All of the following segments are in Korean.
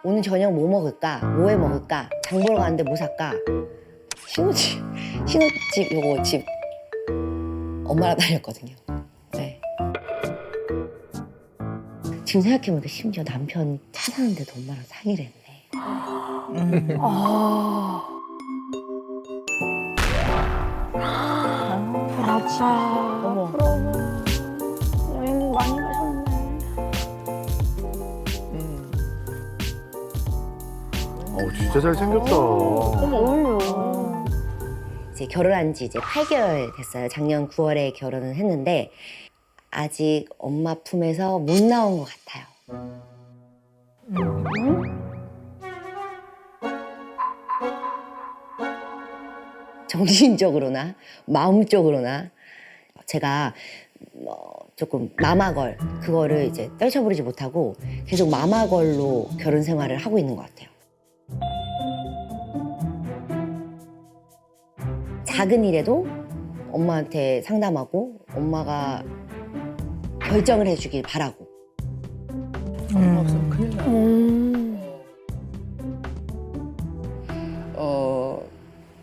오늘 저녁 뭐 먹을까? 뭐 해 먹을까? 장 보러 가는데 뭐 살까? 신혼집 요거 집 엄마랑 다녔거든요. 네. 지금 생각해보니까 심지어 남편 차 사는데도 엄마랑 상의를 했네. 부럽다. 어머. 부러워. 여행 많이 가셨네. 진짜 잘생겼다. 어울려. 이제 결혼한 지 이제 8개월 됐어요. 작년 9월에 결혼을 했는데 아직 엄마 품에서 못 나온 것 같아요. 정신적으로나 마음적으로나 제가 조금 마마걸 그거를 이제 떨쳐버리지 못하고 계속 마마걸로 결혼 생활을 하고 있는 것 같아요. 작은 일에도 엄마한테 상담하고 엄마가 결정을 해주길 바라고. 없으면 큰일 나.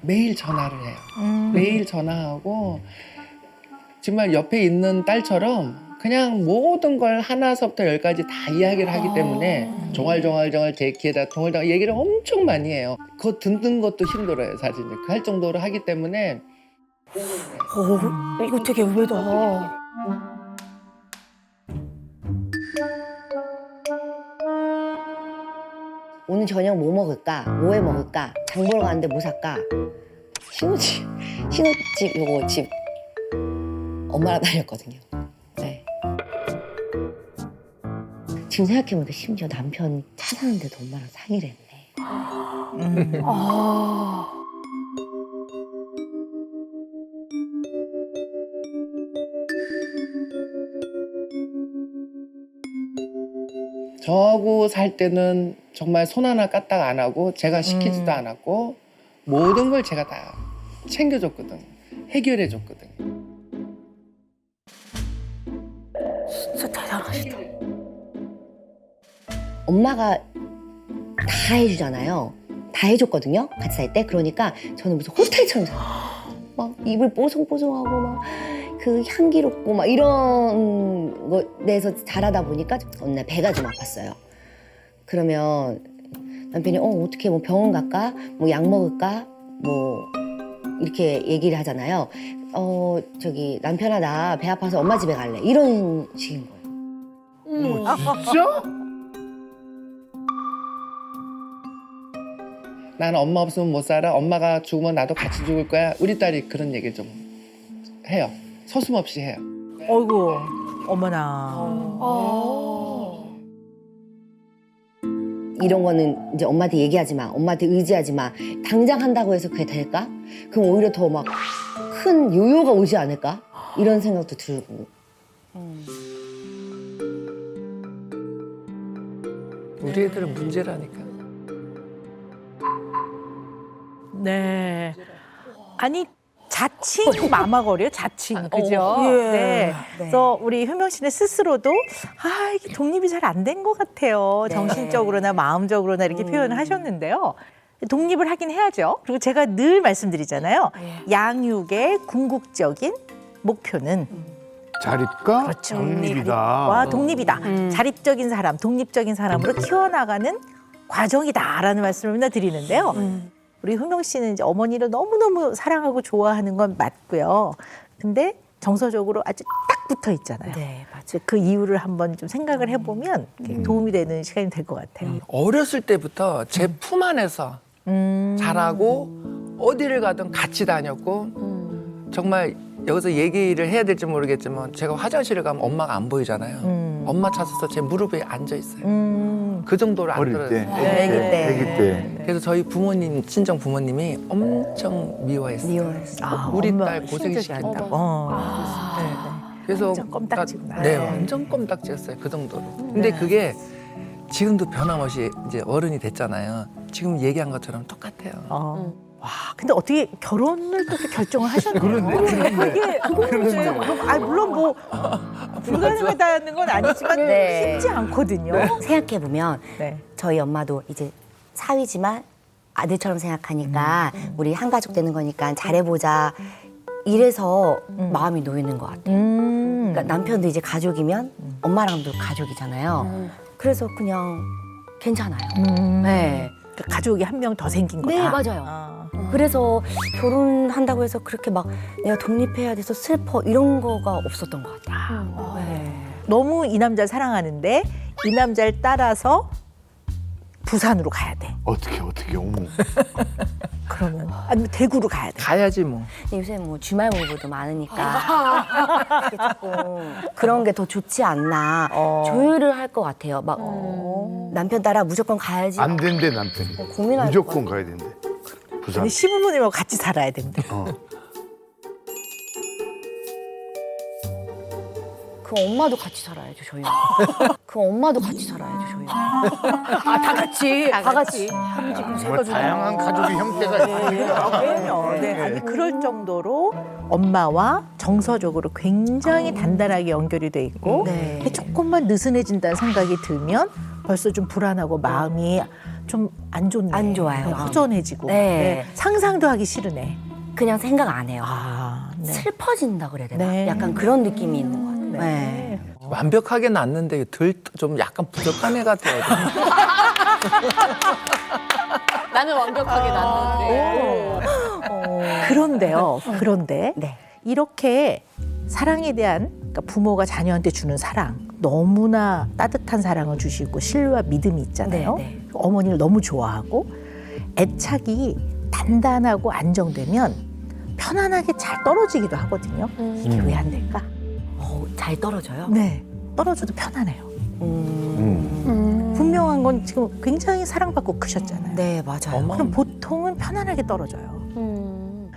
매일 전화를 해요. 매일 전화하고 정말 옆에 있는 딸처럼 그냥 모든 걸 하나서부터 열까지 다 이야기를 하기 때문에 종알종알 제 귀에다 종알종알 얘기를 엄청 많이 해요. 그거 듣는 것도 힘들어요, 사실. 그 할 정도로 하기 때문에. 이거 되게 의외다. 오늘 저녁 뭐 먹을까? 뭐 해 먹을까? 장 보러 가는데 뭐 살까? 신혼집 요거 집 엄마랑 다녔거든요. 네. 지금 생각해보니까 심지어 남편 차 사는데도 엄마랑 상의를 했네. 저하고 살 때는 정말 손 하나 까딱 안 하고 제가 시키지도 않았고 모든 걸 제가 다 챙겨줬거든. 해결해줬거든. 진짜 대단하시다. 엄마가 다 해주잖아요. 다 해줬거든요. 같이 살 때. 그러니까 저는 무슨 호텔처럼 살아요. 막 입을 뽀송뽀송하고 막 그 향기롭고 막 이런 것에서 자라다 보니까 어느 날 배가 좀 아팠어요. 그러면 남편이 어떻게 뭐 병원 갈까? 뭐 약 먹을까? 뭐 이렇게 얘기를 하잖아요. 저기 남편아 나 배 아파서 엄마 집에 갈래. 이런 식인 거예요. 진짜? 나는 엄마 없으면 못 살아. 엄마가 죽으면 나도 같이 죽을 거야. 우리 딸이 그런 얘기를 좀 해요. 서슴없이 해요. 어이구, 어머나. 이런 거는 이제 엄마한테 얘기하지 마. 엄마한테 의지하지 마. 당장 한다고 해서 그게 될까? 그럼 오히려 더 막 큰 요요가 오지 않을까? 이런 생각도 들고. 우리 애들은 문제라니까. 네. 아니, 자칭 마마거리요, 자칭. 그죠? 예. 네. 그래서 우리 효명 씨는 스스로도 이게 독립이 잘 안 된 것 같아요. 네. 정신적으로나 마음적으로나 이렇게 표현을 하셨는데요. 독립을 하긴 해야죠. 그리고 제가 늘 말씀드리잖아요. 양육의 궁극적인 목표는 자립과 그렇죠. 독립이다. 와 독립이다. 자립적인 사람, 독립적인 사람으로 키워나가는 과정이다라는 말씀을 맨날 드리는데요. 우리 효명 씨는 이제 어머니를 너무너무 사랑하고 좋아하는 건 맞고요. 근데 정서적으로 아주 딱 붙어 있잖아요. 네, 맞아요. 그 이유를 한번 좀 생각을 해보면 도움이 되는 시간이 될 것 같아요. 어렸을 때부터 제 품 안에서 자라고 어디를 가든 같이 다녔고 정말 여기서 얘기를 해야 될지 모르겠지만 제가 화장실에 가면 엄마가 안 보이잖아요. 엄마 찾아서 제 무릎에 앉아 있어요. 그 정도로 안 어릴 들어요. 때. 아기 때. 아기 때. 그래서 저희 부모님, 친정 부모님이 엄청 미워했어요. 우리 엄마 딸 고생 힘들게 시킨다고. 한다고. 네. 그래서 완전 껌딱지구나. 네, 완전 껌딱지였어요. 그 정도로. 근데 그게 지금도 변함없이 이제 어른이 됐잖아요. 지금 얘기한 것처럼 똑같아요. 와, 근데 어떻게 결혼을 또 이렇게 결정을 하셨나요? 그런데. 그게 물론 뭐 불가능하다는 건 아니지만 네. 쉽지 않거든요. 생각해보면 네. 저희 엄마도 이제 사위지만 아들처럼 생각하니까 우리 한 가족 되는 거니까 잘해보자. 이래서 마음이 놓이는 것 같아요. 그러니까 남편도 이제 가족이면 엄마랑도 가족이잖아요. 그래서 그냥 괜찮아요. 네. 그 가족이 한 명 더 생긴 거다. 네, 맞아요. 그래서 결혼한다고 해서 그렇게 막 내가 독립해야 돼서 슬퍼 이런 거가 없었던 것 같아요. 네. 너무 이 남자를 사랑하는데 이 남자를 따라서 부산으로 가야 돼. 어떻게 어머. 그러면 아니면 대구로 가야 돼. 가야지 뭐. 근데 요새 뭐 주말 공부도 많으니까 이게 조금 그런 게 더 좋지 않나 조율을 할 것 같아요. 막 남편 따라 무조건 가야지. 안 된대 남편이. 고민할 무조건 것 가야 된대. 부산. 근데 시부모님하고 같이 살아야 된대. 그 엄마도 같이 살아야죠, 저희는. 그 엄마도 같이 살아야죠, 저희는. 다 같이. 다 같이. 정말 다양한 가족의 형태가 있으니까. 그럼요. 네. 아니 그럴 정도로 엄마와 정서적으로 굉장히 단단하게 연결이 돼 있고 네. 조금만 느슨해진다는 생각이 들면 벌써 좀 불안하고 마음이 좀 안 좋네. 안 좋아요. 네, 허전해지고 네. 네, 상상도 하기 싫으네. 그냥 생각 안 해요. 아, 네. 슬퍼진다 그래야 되나? 네. 약간 그런 느낌이 있는 것 같아요. 네. 완벽하게 났는데 좀 약간 부족한 애 같아요. 나는 완벽하게 났는데. 그런데요. 그런데 네. 이렇게 사랑에 대한 그러니까 부모가 자녀한테 주는 사랑 너무나 따뜻한 사랑을 주시고 신뢰와 믿음이 있잖아요. 네, 네. 어머니를 너무 좋아하고 애착이 단단하고 안정되면 편안하게 잘 떨어지기도 하거든요. 이게 왜 안 될까? 잘 떨어져요? 네, 떨어져도 편안해요. 음. 분명한 건 지금 굉장히 사랑받고 크셨잖아요. 네, 맞아요. 그럼 보통은 편안하게 떨어져요.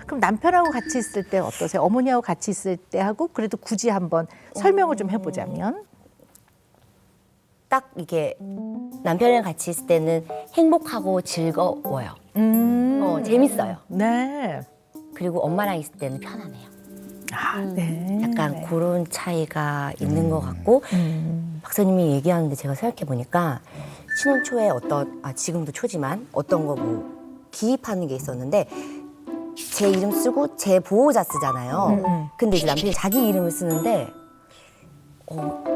그럼 남편하고 같이 있을 때 어떠세요? 어머니하고 같이 있을 때 하고 그래도 굳이 한번 설명을 좀 해보자면 딱 이게 남편이랑 같이 있을 때는 행복하고 즐거워요. 재밌어요. 네. 그리고 엄마랑 있을 때는 편안해요. 네. 약간 네. 그런 차이가 있는 것 같고 박사님이 얘기하는데 제가 생각해 보니까 신혼 초에 지금도 초지만 어떤 거 뭐 기입하는 게 있었는데 제 이름 쓰고 제 보호자 쓰잖아요. 근데 이제 남편이 자기 이름을 쓰는데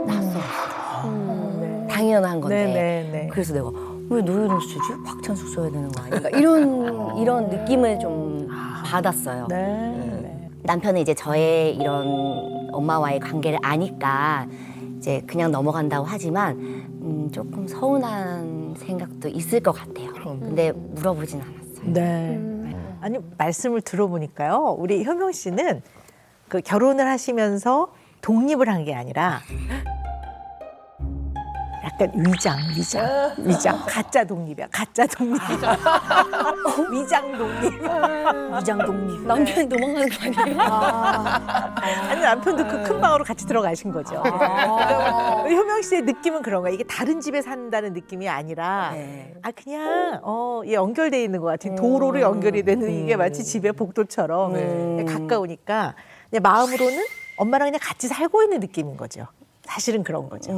낯설었어요. 당연한 건데. 네. 그래서 내가 왜 너 이름 쓰지? 박찬숙 써야 되는 거 아닌가? 이런 느낌을 좀 받았어요. 네. 남편은 이제 저의 이런 엄마와의 관계를 아니까 이제 그냥 넘어간다고 하지만 조금 서운한 생각도 있을 것 같아요. 근데 물어보진 않았어요. 네. 아니 말씀을 들어보니까요, 우리 효명 씨는 그 결혼을 하시면서 독립을 한 게 아니라 약간 위장 가짜 독립이야, 가짜 독립. 위장 독립. 위장 독립. 남편이 도망가는 거 아니에요? 아니 남편도 그 큰 방으로 같이 들어가신 거죠. 효명 씨의 느낌은 그런 거야. 이게 다른 집에 산다는 느낌이 아니라 네. 그냥 연결돼 있는 것 같은 도로로 연결이 되는 이게 마치 집의 복도처럼 가까우니까 그냥 마음으로는 엄마랑 그냥 같이 살고 있는 느낌인 거죠. 사실은 그런 거죠.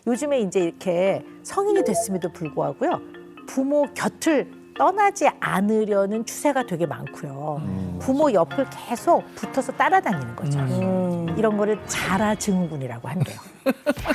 요즘에 이제 이렇게 성인이 됐음에도 불구하고요, 부모 곁을 떠나지 않으려는 추세가 되게 많고요. 부모 옆을 계속 붙어서 따라다니는 거죠. 이런 거를 자라 증후군이라고 한대요.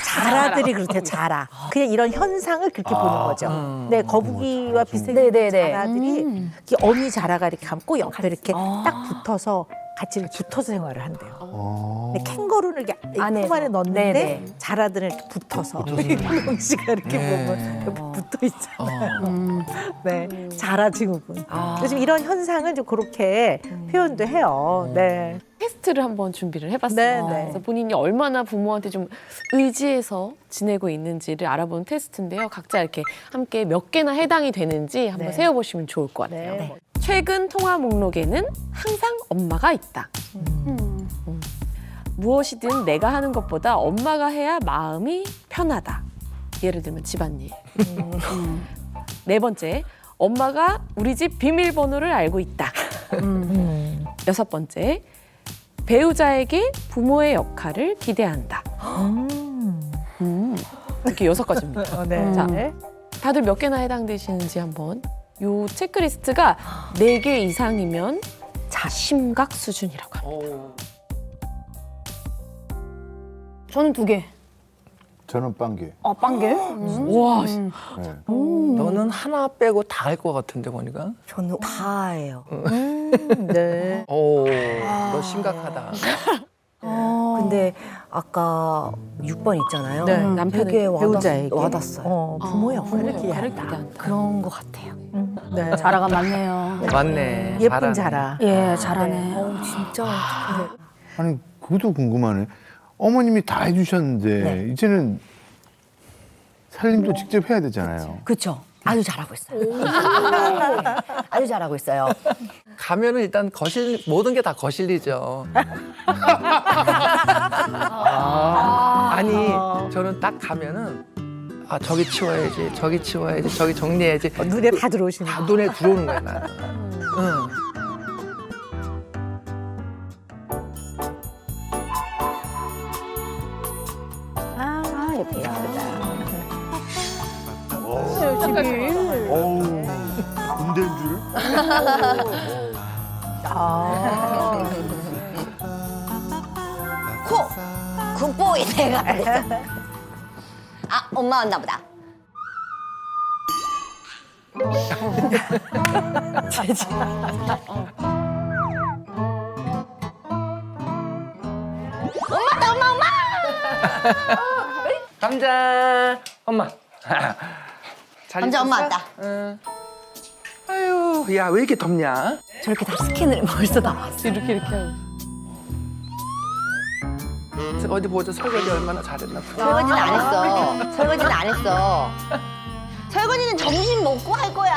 자라들이 그렇대요. 자라. 그냥 이런 현상을 그렇게 보는 거죠. 네, 거북이와 비슷한 자라들이 이렇게 어미 자라가 이렇게 감고 옆에 이렇게 딱 붙어서 같이 붙어서 생활을 한대요. 근데 캥거루를 이렇게 품 안에 넣는데 네네. 자라들은 이렇게 붙어서 효명 씨가 이렇게 보면 옆에 붙어 있잖아요. 네, 자라 증후군. 요즘 이런 현상을 좀 그렇게 표현도 해요. 네. 테스트를 한번 준비를 해봤어요. 네, 네. 그래서 본인이 얼마나 부모한테 좀 의지해서 지내고 있는지를 알아보는 테스트인데요. 각자 이렇게 함께 몇 개나 해당이 되는지 한번 네. 세어보시면 좋을 것 같아요. 네. 최근 통화 목록에는 항상 엄마가 있다. 무엇이든 내가 하는 것보다 엄마가 해야 마음이 편하다. 예를 들면 집안일. 네 번째, 엄마가 우리 집 비밀번호를 알고 있다. 여섯 번째, 배우자에게 부모의 역할을 기대한다. 이렇게 6가지입니다. 네. 자, 다들 몇 개나 해당되시는지 한번. 요 체크리스트가 4개 이상이면 심각 수준이라고 합니다. 저는 2개. 저는 빵개. 빵개? 와, 네. 너는 하나 빼고 다 할 것 같은데 보니까. 저는 다 해요. 네. 오, 너 심각하다. 근데 아까 6번 있잖아요. 네, 남편에게, 되게 배우자에게. 와닿았어요. 부모 역할을 역할을 기대한다. 기대한다. 그런 것 같아요. 네. 자라가 많네요. 맞네. 예쁜 잘하네. 자라. 예, 잘하네. 진짜. 아니 그것도 궁금하네. 어머님이 다 해주셨는데 네. 이제는 살림도 직접 해야 되잖아요. 그렇죠. 아주 잘하고 있어요. 아주 잘하고 있어요. 가면은 일단 모든 게 다 거실리죠. 아니, 저는 딱 가면은 저기 치워야지, 저기 치워야지, 저기 정리해야지. 눈에 다 들어오시는 다 눈에 들어오는 거야, 나는. 응. 예쁘다. 어우 군대인 줄? 국보이 내가 그랬어. 엄마 왔나 보다. 감자, 엄마. 잘 감자 엄마 있었어? 왔다. 응. 아유, 야, 왜 이렇게 덥냐? 저렇게 다 스캔을 벌써 나왔어. 이렇게 하고. 어디 보자, 설거지 얼마나 잘했나 보자. 설거지는 안 했어. 설거지는 안 했어. 설거지는 점심 먹고 할 거야.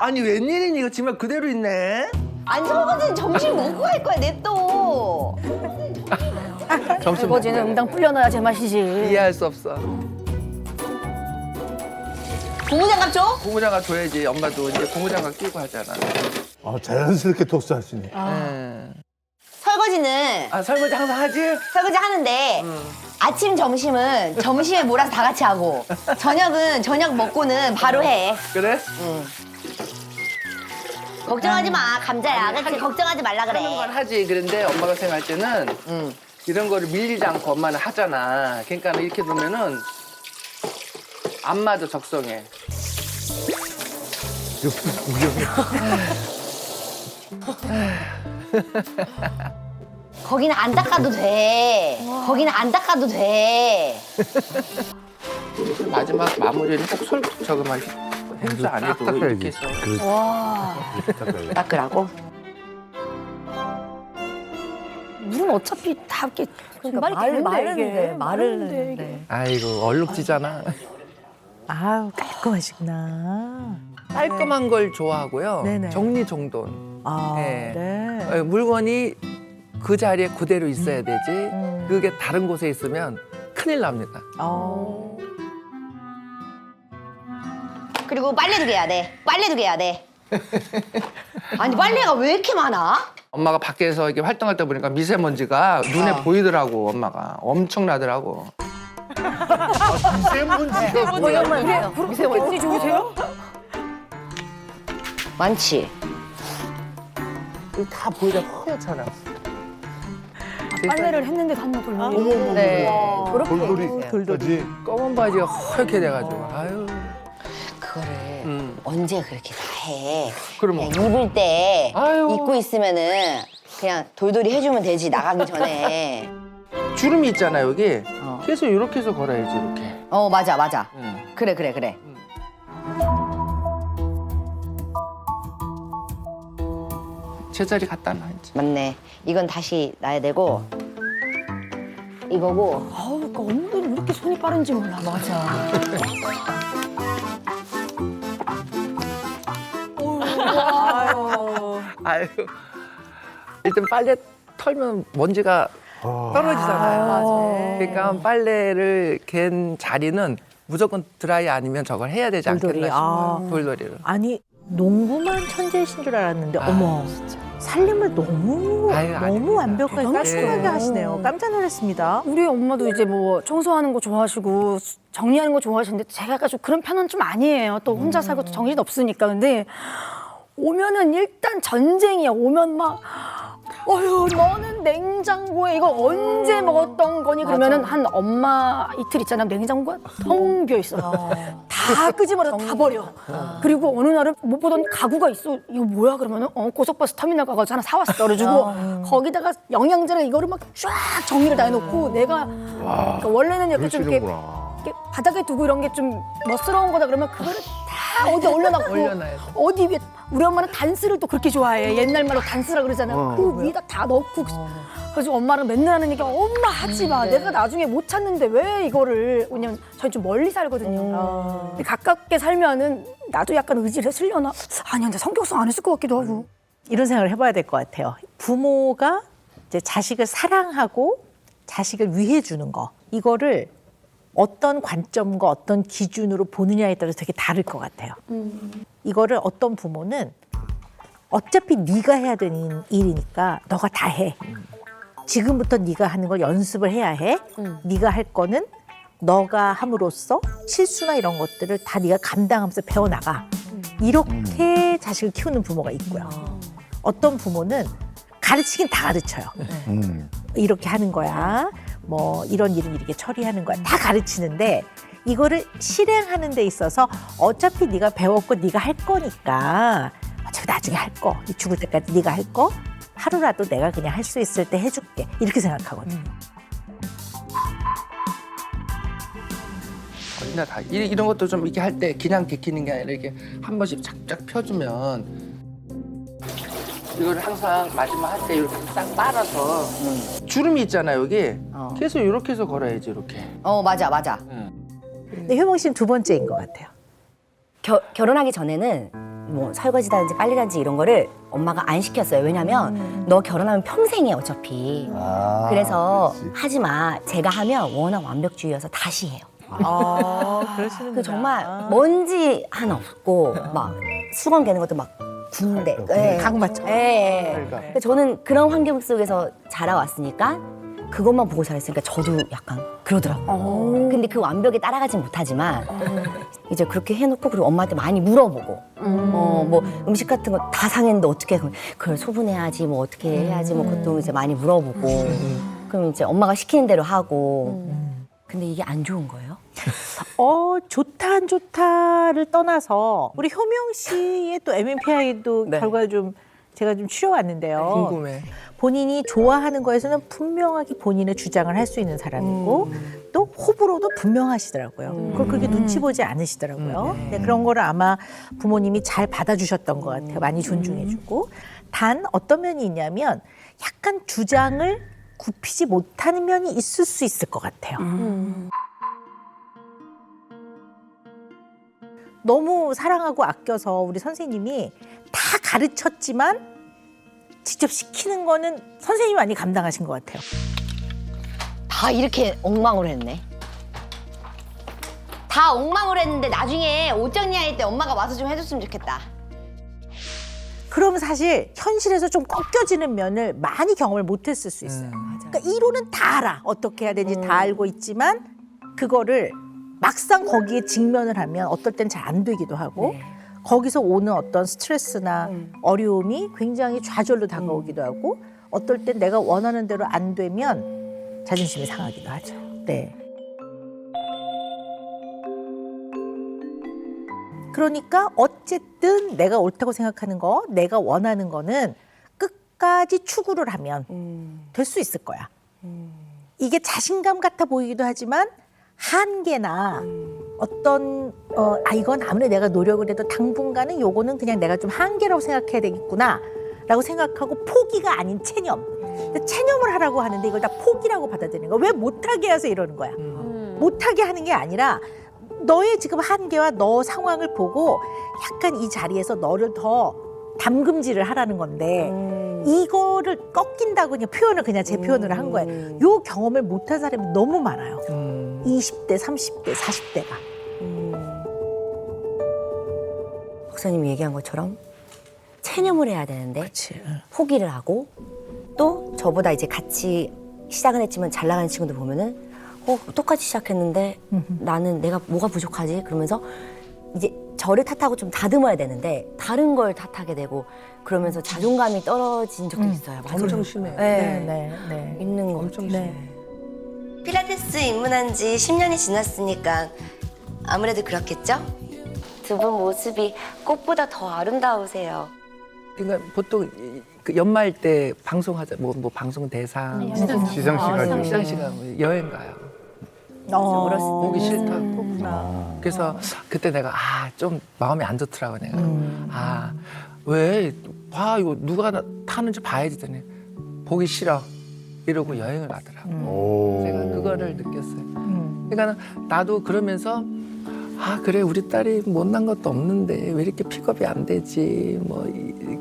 아니, 웬일이니? 이거 정말 그대로 있네. 아니 설거지는 점심 먹고 할 거야 냅둬. 점심 설거지는 응당 불려놔야 제맛이지. 이해할 수 없어. 고무장갑 줘? 고무장갑 줘야지. 엄마도 이제 고무장갑 끼고 하잖아. 자연스럽게 토스하시네. 응. 설거지는 설거지 항상 하지? 설거지 하는데 아침 점심은 점심에 몰아서 다 같이 하고 저녁은 저녁 먹고는 바로 해. 그래? 걱정하지 마 감자야. 그치 걱정하지 말라 하는 건 그래. 하지. 그런데 엄마가 생각할 때는 이런 거를 밀리지 않고 엄마는 하잖아. 그러니까 이렇게 두면은 안 맞아, 적성에. 옆에서 구경해. 거기는 안 닦아도 돼. 거기는 안 닦아도 돼. 마지막 마무리는 꼭 저거만 행수 안 해도 이렇게 해서. 닦으라고? 물은 어차피 다 이렇게 그러니까 말을 네. 아이고, 얼룩지잖아. 아우 깔끔하시구나. 깔끔한 걸 좋아하고요. 네네. 정리정돈. 아, 네. 네. 물건이 그 자리에 그대로 있어야 되지. 그게 다른 곳에 있으면 큰일 납니다. 그리고 빨래도 해야 돼. 빨래도 해야 돼. 아니 빨래가 왜 이렇게 많아? 엄마가 밖에서 이렇게 활동할 때 보니까 미세먼지가 눈에 보이더라고, 엄마가. 엄청나더라고. 미세먼지 좋으세요? 많지. 이거 다 보이다 허옇잖아. 빨래를 했는데도 한번 걸려. 네. 돌돌이까지. 검은 바지가 허옇게 돼가지고. 아유. 그거를 언제 그렇게 다 해? 그럼 그냥 입을 때 아유. 입고 있으면은 그냥 돌돌이 해주면 되지 나가기 전에. 주름이 있잖아, 여기. 어. 계속 이렇게 해서 걸어야지, 이렇게. 맞아 맞아. 응. 그래. 제자리 갖다 놔, 이제. 맞네. 이건 다시 놔야 되고 이거고. 아우, 그러니까 어머니 왜 이렇게 손이 빠른지 몰라. 맞아. 아유. 일단 빨래 털면 먼지가 떨어지잖아요. 그러니까 빨래를 갠 자리는 무조건 드라이 아니면 저걸 해야 되지 않겠나 돌돌이. 싶어요. 돌돌이를. 아니 농구만 천재이신 줄 알았는데 어머 살림을 너무 아유, 너무 아닙니다. 완벽하게 대단하시다. 깔끔하게 하시네요. 깜짝 놀랐습니다. 우리 엄마도 이제 뭐 청소하는 거 좋아하시고 정리하는 거 좋아하시는데 제가 약간 좀 그런 편은 좀 아니에요. 또 혼자 살고 또 정신 없으니까. 근데 오면은 일단 전쟁이야. 오면 막 어휴 너는 냉장고에 이거 언제 먹었던 거니? 그러면은 한 엄마 이틀 있잖아. 냉장고가 텅 비어 있어. 다 끄집어서 다 버려. 그리고 어느 날은 못 보던 가구가 있어. 이거 뭐야? 그러면은 고속버스 터미널 가서 하나 사왔어. 그래가지고 거기다가 영양제를 이거를 막 쫙 정리를 다 해놓고 내가 그러니까 원래는 약간 좀 이렇게 그러시는구나. 이렇게 바닥에 두고 이런 게 좀 멋스러운 거다 그러면 그거를 다 어디 올려놓고 올려놔야 돼. 어디 위에 우리 엄마는 단스를 또 그렇게 좋아해. 옛날 말로 단스라 그러잖아요. 그 위에다 다 넣고 그래서 엄마랑 맨날 하는 얘기가 엄마 하지 마. 내가 나중에 못 찾는데 왜 이거를. 왜냐면 저희 좀 멀리 살거든요. 근데 가깝게 살면은 나도 약간 의지를 했으려나. 아니 근데 성격상 안 했을 것 같기도 하고. 이런 생각을 해봐야 될 것 같아요. 부모가 이제 자식을 사랑하고 자식을 위해 주는 거, 이거를 어떤 관점과 어떤 기준으로 보느냐에 따라서 되게 다를 것 같아요. 이거를 어떤 부모는 어차피 네가 해야 되는 일이니까 너가 다 해. 지금부터 네가 하는 걸 연습을 해야 해. 네가 할 거는 너가 함으로써 실수나 이런 것들을 다 네가 감당하면서 배워나가. 이렇게 자식을 키우는 부모가 있고요. 어떤 부모는 가르치긴 다 가르쳐요. 이렇게 하는 거야. 뭐 이런 일은 이렇게 처리하는 거야. 다 가르치는데 이거를 실행하는 데 있어서 어차피 네가 배웠고 네가 할 거니까 어차피 나중에 할 거. 죽을 때까지 네가 할 거. 하루라도 내가 그냥 할 수 있을 때 해줄게. 이렇게 생각하거든요. 그냥 다 이런 것도 좀 이렇게 할 때 그냥 개키는 게 아니라 이렇게 한 번씩 쫙쫙 펴주면 이걸 항상 마지막 할 때 이렇게 딱 빨아서 주름이 있잖아요 여기. 계속 이렇게 해서 걸어야지 이렇게. 맞아. 근데 효몽 씨는 두 번째인 것 같아요. 결혼하기 전에는 뭐 설거지다든지 빨래다든지 이런 거를 엄마가 안 시켰어요. 왜냐면 너 결혼하면 평생이야 어차피. 그래서 하지 마. 제가 하면 워낙 완벽주의여서 다시 해요. 그러시는구나. 그 정말 먼지 하나 없고 막 수건 개는 것도 막 군데. 가구 맞죠? 근데 저는 그런 환경 속에서 자라왔으니까 그것만 보고 자랐으니까 저도 약간 그러더라고요. 근데 그 완벽에 따라가진 못하지만 이제 그렇게 해놓고 그리고 엄마한테 많이 물어보고 뭐 음식 같은 거 다 상했는데 어떻게 해? 그걸 소분해야지 뭐 어떻게 해야지 뭐 그것도 이제 많이 물어보고 그럼 이제 엄마가 시키는 대로 하고 근데 이게 안 좋은 거예요? 좋다 안 좋다를 떠나서 우리 효명 씨의 또 MMPI도 네. 결과 좀 제가 좀 추려왔는데요. 궁금해. 본인이 좋아하는 거에서는 분명하게 본인의 주장을 할 수 있는 사람이고 또 호불호도 분명하시더라고요. 그걸 그렇게 눈치 보지 않으시더라고요. 네, 그런 거를 아마 부모님이 잘 받아주셨던 것 같아요. 많이 존중해주고. 단 어떤 면이 있냐면 약간 주장을 굽히지 못하는 면이 있을 수 있을 것 같아요. 너무 사랑하고 아껴서 우리 선생님이 다 가르쳤지만 직접 시키는 거는 선생님이 많이 감당하신 것 같아요. 다 이렇게 엉망으로 했네. 다 엉망으로 했는데 나중에 옷 정리할 때 엄마가 와서 좀 해줬으면 좋겠다. 그럼 사실 현실에서 좀 꺾여지는 면을 많이 경험을 못했을 수 있어요. 그러니까 이론은 다 알아. 어떻게 해야 되는지 다 알고 있지만 그거를 막상 거기에 직면을 하면 어떨 땐 잘 안 되기도 하고 거기서 오는 어떤 스트레스나 어려움이 굉장히 좌절로 다가오기도 하고 어떨 땐 내가 원하는 대로 안 되면 자존심이 상하기도 하죠. 네. 그러니까 어쨌든 내가 옳다고 생각하는 거, 내가 원하는 거는 끝까지 추구를 하면 될 수 있을 거야. 이게 자신감 같아 보이기도 하지만 한계나 어떤 이건 아무리 내가 노력을 해도 당분간은 요거는 그냥 내가 좀 한계라고 생각해야 되겠구나 라고 생각하고 포기가 아닌 체념. 근데 체념을 하라고 하는데 이걸 다 포기라고 받아들이는 거야. 왜 못하게 해서 이러는 거야. 못하게 하는 게 아니라 너의 지금 한계와 너 상황을 보고 약간 이 자리에서 너를 더 담금질을 하라는 건데 이거를 꺾인다고 그냥 표현을 그냥 제 표현으로 한 거예요. 요 경험을 못한 사람이 너무 많아요. 20대, 30대, 40대가. 박사님이 얘기한 것처럼 체념을 해야 되는데 그치. 포기를 하고 또 저보다 이제 같이 시작은 했지만 잘 나가는 친구들 보면은 똑같이 시작했는데 나는 내가 뭐가 부족하지? 그러면서 이제 저를 탓하고 좀 다듬어야 되는데 다른 걸 탓하게 되고 그러면서 자존감이 떨어진 적도 있어요. 맞아요. 엄청 심해. 네. 있는 거 엄청 같아요. 심해. 필라테스 입문한 지 10년이 지났으니까 아무래도 그렇겠죠? 두 분 모습이 꽃보다 더 아름다우세요. 그러니까 보통 그 연말 때 방송하자 뭐 방송 대상 시상식가 여행 가요. 보기 싫다고. 그래서 그때 내가 좀 마음이 안 좋더라고 내가. 왜 봐 이거 누가 타는지 봐야지 더니 보기 싫어 이러고 여행을 가더라고. 제가 그거를 느꼈어요. 그러니까 나도 그러면서 그래 우리 딸이 못난 것도 없는데 왜 이렇게 픽업이 안 되지 뭐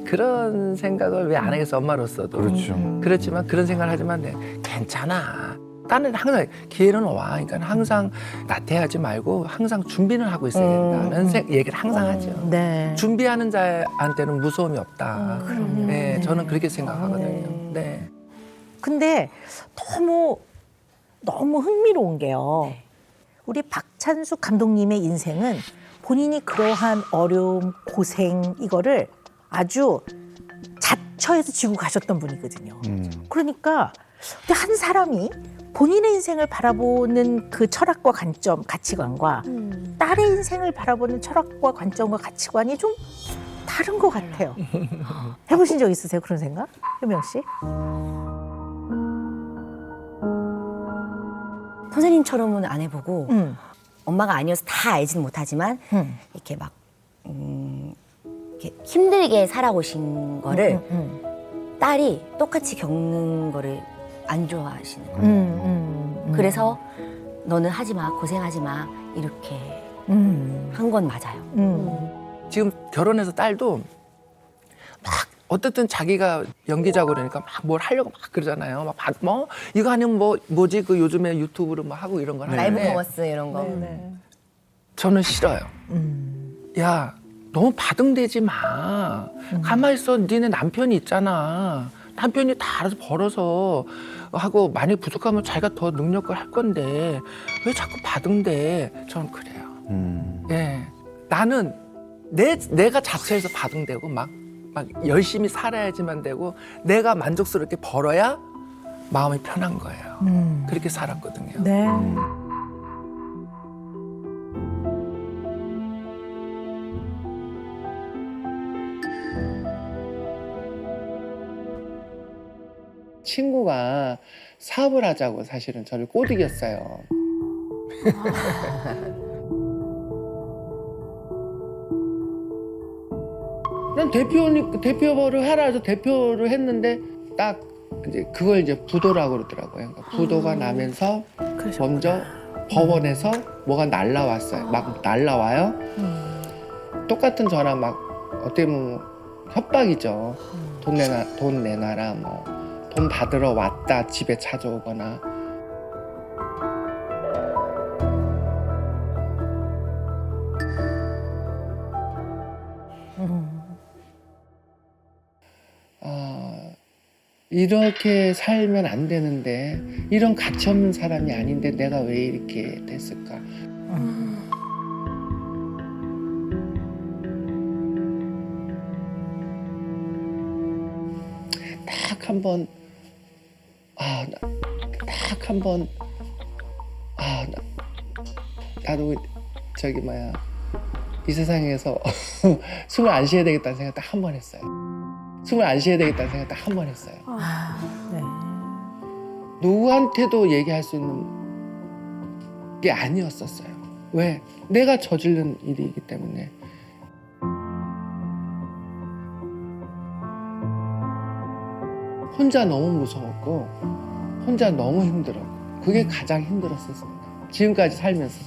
그런 생각을 왜 안 하겠어 엄마로서도. 그렇죠. 그렇지만 그런 생각을 하지만 괜찮아. 딸은 항상 기회는 와. 그러니까 항상 나태하지 말고 항상 준비는 하고 있어야 된다는 얘기를 항상 하죠. 네. 준비하는 자한테는 무서움이 없다. 네, 저는 그렇게 생각하거든요. 네. 근데 너무 흥미로운 게요. 우리 박찬숙 감독님의 인생은 본인이 그러한 어려움, 고생 이거를 아주 자처해서 지고 가셨던 분이거든요. 그러니까 근데 한 사람이 본인의 인생을 바라보는 그 철학과 관점, 가치관과 딸의 인생을 바라보는 철학과 관점과 가치관이 좀 다른 것 같아요. 해보신 적 있으세요? 그런 생각? 효명 씨? 선생님처럼은 안 해보고 엄마가 아니어서 다 알지는 못하지만 이렇게 막 이렇게 힘들게 살아오신 거를 딸이 똑같이 겪는 거를 안 좋아하시는 거예요. 그래서 너는 하지 마, 고생하지 마 이렇게 한 건 맞아요. 지금 결혼해서 딸도 막 어쨌든 자기가 연기자고 그러니까 막 뭘 하려고 막 그러잖아요. 막 뭐 이거 아니면 뭐지 그 요즘에 유튜브로 뭐 하고 이런 걸 라이브 하는데 커머스 이런 거. 저는 싫어요. 야, 너무 바등대지 마. 가만히 있어. 니네 남편이 있잖아. 남편이 다 알아서 벌어서 하고 만약 부족하면 자기가 더 능력을 할 건데 왜 자꾸 바등대? 저는 그래요. 예, 나는 내가 자체에서 바등대고 막 열심히 살아야지만 되고 내가 만족스럽게 벌어야 마음이 편한 거예요. 그렇게 살았거든요. 네. 친구가 사업을 하자고 사실은 저를 꼬드겼어요. 난 대표를 하라 해서 대표를 했는데 딱 이제 그걸 이제 부도라고 그러더라고요. 그러니까 부도가 나면서 먼저 법원에서 뭐가 날라왔어요. 막 날라와요. 똑같은 전화 막 어떻게 보면 협박이죠. 돈 내놔라 뭐. 돈 받으러 왔다 집에 찾아오거나. 이렇게 살면 안 되는데 이런 가치 없는 사람이 아닌데 내가 왜 이렇게 됐을까? 딱 한 번 나도 이 세상에서 숨을 안 쉬어야 되겠다는 생각 딱 한 번 했어요. 숨을 안 쉬어야 되겠다는 생각 딱 한 번 했어요. 네. 누구한테도 얘기할 수 있는 게 아니었었어요. 왜? 내가 저지른 일이기 때문에. 혼자 너무 무서웠고 혼자 너무 힘들었고 그게 가장 힘들었었습니다. 지금까지 살면서.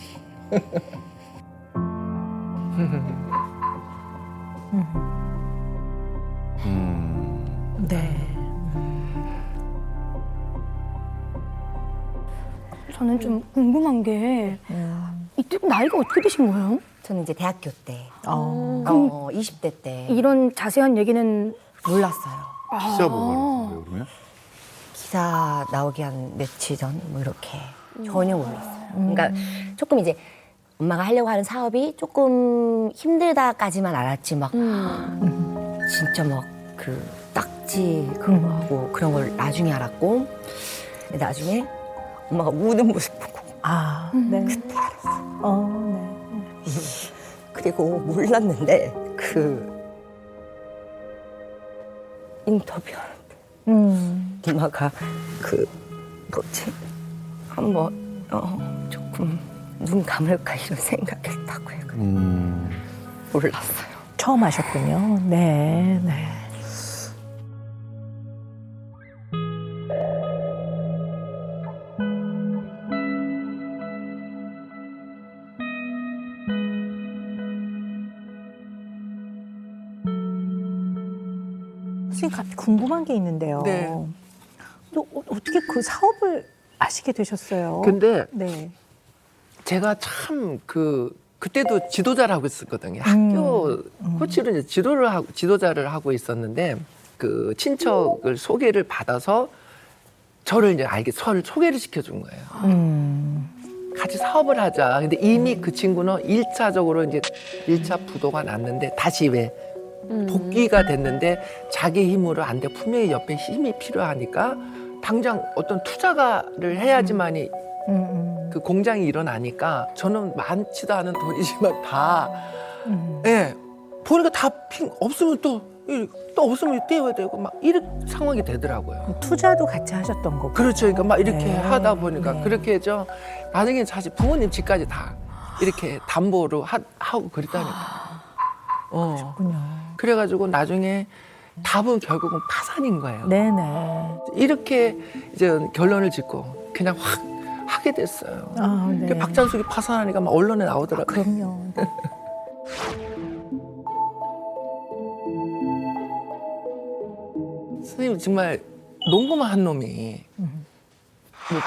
네. 저는 좀 궁금한 게 이때 나이가 어떻게 되신 거예요? 저는 이제 대학교 때, 어. 20대 때 이런 자세한 얘기는 몰랐어요. 기사 보고 하는 거예요, 그러면? 기사 나오기 한 며칠 전 뭐 이렇게 전혀 몰랐어요. 그러니까 조금 이제 엄마가 하려고 하는 사업이 조금 힘들다까지만 알았지 막 진짜 막 그 딱지 그런 거 하고 그런 걸 나중에 알았고 근데 나중에 엄마가 우는 모습 보고 아, 네. 그때 알았어요. 네. 그리고 몰랐는데 그 인터뷰하는 엄마가 그 뭐지 한번 조금 눈 감을까 이런 생각했다고 해요. 몰랐어요. 처음 하셨군요. 네, 네. 선생님 궁금한 게 있는데요. 네. 또 어떻게 그 사업을 하시게 되셨어요? 근데 네. 제가 참 그때도 지도자라고 했었거든요. 학교 코치로 이제 지도자를 하고 있었는데 그 친척을 소개를 받아서 저를 이제 저를 소개를 시켜준 거예요. 같이 사업을 하자. 근데 이미 그 친구는 1차적으로 이제 1차 부도가 났는데 다시 왜 복귀가 됐는데 자기 힘으로 안 돼. 분명히 옆에 힘이 필요하니까 당장 어떤 투자를 해야지만이 그 공장이 일어나니까 저는 많지도 않은 돈이지만 다 예, 보니까 다 없으면 또 없으면 떼어야 되고 막 이런 상황이 되더라고요. 투자도 같이 하셨던 거고. 그렇죠. 그러니까 막 이렇게 네. 하다 보니까 네. 그렇게 해서 나중에 사실 부모님 집까지 다 이렇게 담보로 하고 그랬다니까. 그렇군요. 그래가지고 나중에 답은 결국은 파산인 거예요. 네네. 이렇게 이제 결론을 짓고 그냥 확 하게 됐어요. 아, 네. 그 박찬숙이 파산하니까 막 언론에 나오더라고요. 그럼요. 네. 선생님 정말 농구만 한 놈이 뭐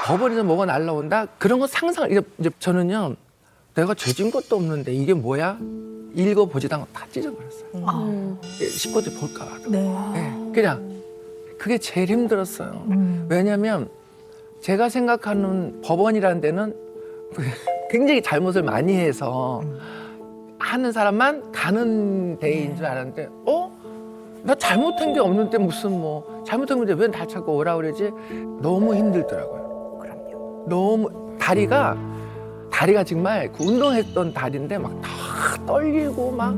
법원에서 뭐가 날라온다 그런 거 상상 이제 저는요 내가 죄진 것도 없는데 이게 뭐야 읽어보지도 않고 다 찢어버렸어요. 식구들 볼까 봐. 네. 네, 그냥 그게 제일 힘들었어요. 왜냐하면 제가 생각하는 법원이라는 데는 굉장히 잘못을 많이 해서 하는 사람만 가는 데인 줄 알았는데 나 잘못한 게 없는데 무슨 뭐 잘못한 건데 왜 날 찾고 오라 그러지? 너무 힘들더라고요. 그럼요. 너무 다리가 정말 그 운동했던 다리인데 막 다 떨리고 막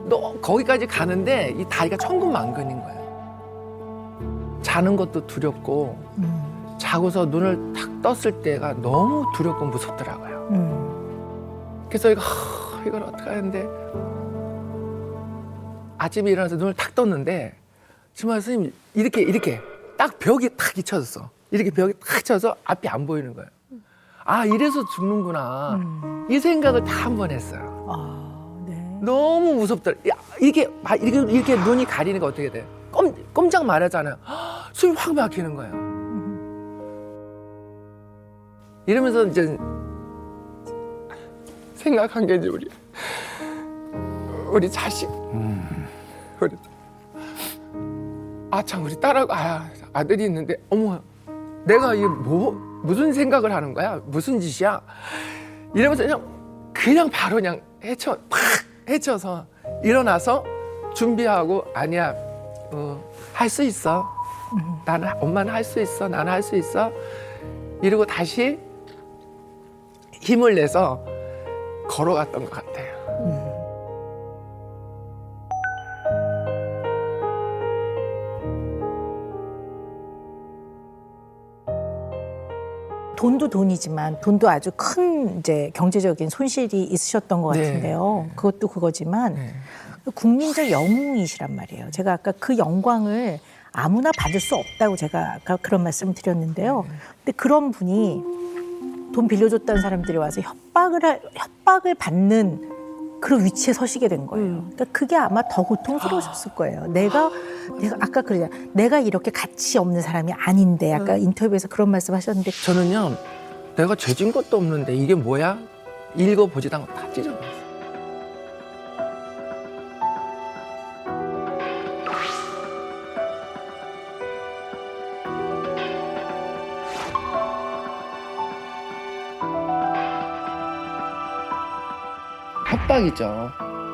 너 거기까지 가는데 이 다리가 천근만근인 거예요. 자는 것도 두렵고 자고서 눈을 탁 떴을 때가 너무 두렵고 무섭더라고요. 그래서 이걸 어떻게 하는데 아침에 일어나서 눈을 탁 떴는데 정말 선생님 이렇게 딱 벽이 탁 잊혀졌어. 이렇게 벽이 탁 쳐서 앞이 안 보이는 거예요. 아 이래서 죽는구나. 이 생각을 다 한 번 했어요. 아, 네. 너무 무섭더라. 이렇게 눈이 가리니까 어떻게 돼? 꼼짝 말하잖아요. 숨이 확 막히는 거예요. 이러면서 이제 생각한 게 이제 우리 자식. 우리 참 우리 딸하고 아들이 있는데 어머 내가 이게 무슨 생각을 하는 거야? 무슨 짓이야? 이러면서 그냥 바로 그냥 팍 헤쳐서 일어나서 준비하고 아니야 할 수 있어. 엄마는 할 수 있어. 나는 할 수 있어. 이러고 다시 힘을 내서 걸어갔던 것 같아요. 돈도 돈이지만 돈도 아주 큰 이제 경제적인 손실이 있으셨던 것 네. 같은데요. 그것도 그거지만 네. 국민적 영웅이시란 말이에요. 제가 아까 그 영광을 아무나 받을 수 없다고 제가 아까 그런 말씀을 드렸는데요. 근데 그런 분이 돈 빌려줬다는 사람들이 와서 협박을 받는 그런 위치에 서시게 된 거예요. 그러니까 그게 아마 더 고통스러우셨을 거예요. 내가 아까 그러잖아요. 내가 이렇게 가치 없는 사람이 아닌데 아까 인터뷰에서 그런 말씀 하셨는데 저는요 내가 죄진 것도 없는데 이게 뭐야? 읽어보지도 않고 다 찢어버렸어요. 협박이죠.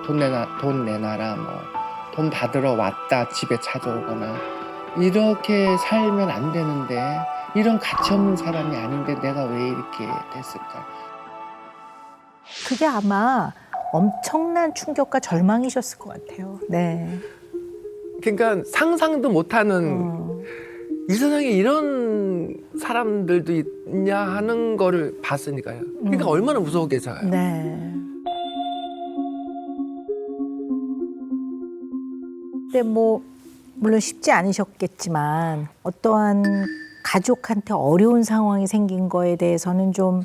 돈 내놔라 뭐 돈 받으러 왔다 집에 찾아오거나 이렇게 살면 안 되는데 이런 가치 없는 사람이 아닌데 내가 왜 이렇게 됐을까? 그게 아마 엄청난 충격과 절망이셨을 것 같아요. 네. 그러니까 상상도 못하는 이 세상에 이런 사람들도 있냐 하는 거를 봤으니까요. 그러니까 얼마나 무서웠겠어요. 네. 근데 뭐 물론 쉽지 않으셨겠지만 어떠한 가족한테 어려운 상황이 생긴 거에 대해서는 좀